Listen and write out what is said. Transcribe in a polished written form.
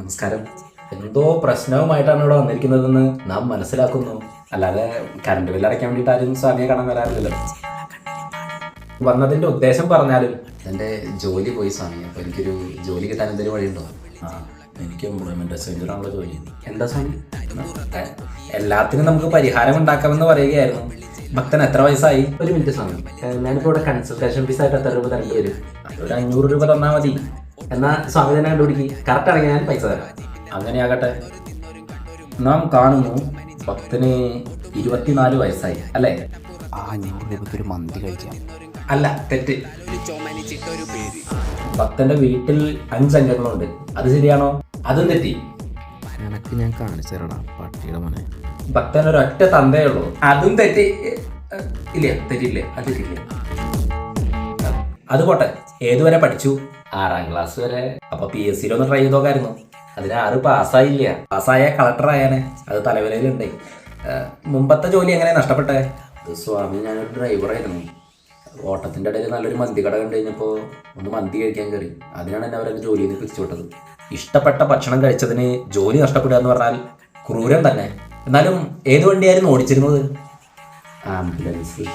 നമസ്കാരം. എന്തോ പ്രശ്നവുമായിട്ടാണ് ഇവിടെ വന്നിരിക്കുന്നതെന്ന് നാം മനസ്സിലാക്കുന്നു. അല്ലാതെ കറണ്ട് ബില്ല് അടയ്ക്കാൻ വേണ്ടിയിട്ട് ആരും സ്വാമിയെ കാണാൻ വരാറില്ലല്ലോ. വന്നതിന്റെ ഉദ്ദേശം പറഞ്ഞാലും എൻ്റെ ജോലി പോയി സ്വാമി. അപ്പോൾ എനിക്കൊരു ജോലി കിട്ടാൻ എന്തെങ്കിലും വഴിയുണ്ടോ? എനിക്ക് എംപ്ലോയ്മെന്റ് എക്സ്ചേഞ്ചിലാണുള്ള ജോലി. എന്താ സ്വാമി? എല്ലാത്തിനും നമുക്ക് പരിഹാരം ഉണ്ടാക്കാമെന്ന് പറയുകയായിരുന്നു. ഭക്തൻ എത്ര വയസ്സായി? ഒരു മിനിറ്റ് സ്വാമി, ഞാനിപ്പോൾ ഇവിടെ കൺസൾട്ടേഷൻ ഫീസ് ആയിട്ട് എത്ര രൂപ തരേണ്ടി വരും? ഒരു 500 രൂപ തന്നാൽ മതി. എന്നാൽ സ്വാമി തന്നെ കണ്ടുപിടിക്കും. കറക്റ്റ് ആണെങ്കിൽ ഞാൻ പൈസ തരാം. അങ്ങനെയാകട്ടെ. നാം കാണുന്നു ഭക്തന് 24 വയസ്സായി അല്ലേ? 500 രൂപയ്ക്ക് ഒരു മന്തി കഴിക്കാം. അല്ല, തെറ്റ്. ഭക്തന്റെ വീട്ടിൽ 5 അംഗങ്ങളുണ്ട്. അത് ശരിയാണോ? അതും തെറ്റി. എനക്ക് ഞാൻ കാണിച്ചു തരടാ പട്ടിയുടെ മോനെ. ഭക്തൻ ഒരൊറ്റ തന്തേ ഉള്ളൂ. അതും തെറ്റി. ഇല്ല, തെറ്റില്ല. അത് തെറ്റില്ല. അത് പോട്ടെ, ഏതുവരെ പഠിച്ചു? 6ാം ക്ലാസ് വരെ. അപ്പൊ PSC ഒന്ന് ട്രൈ ചെയ്തോക്കായിരുന്നു. അതിന് 6 പാസ്സായില്ല. പാസ്സായ കളക്ടർ ആയാനെ. അത് തലവേലയിലുണ്ട്. മുമ്പത്തെ ജോലി എങ്ങനെ നഷ്ടപ്പെട്ടെ? സ്വാമി, ഞാനൊരു ഡ്രൈവറായിരുന്നു. ഓട്ടത്തിന്റെ ഇടയിൽ നല്ലൊരു മന്തി കട കണ്ടു കഴിഞ്ഞപ്പോൾ ഒന്ന് മന്തി കഴിക്കാൻ കയറി. അതിനാണ് എന്നെ അവരെ ജോലിയിൽ നിന്ന് പിരിച്ചു വിട്ടത്. ഇഷ്ടപ്പെട്ട ഭക്ഷണം കഴിച്ചതിന് ജോലി നഷ്ടപ്പെടുക എന്ന് പറഞ്ഞാൽ ക്രൂരം തന്നെ. എന്നാലും ഏത് വണ്ടിയായിരുന്നു ഓടിച്ചിരുന്നത്? ആംബുലൻസ്.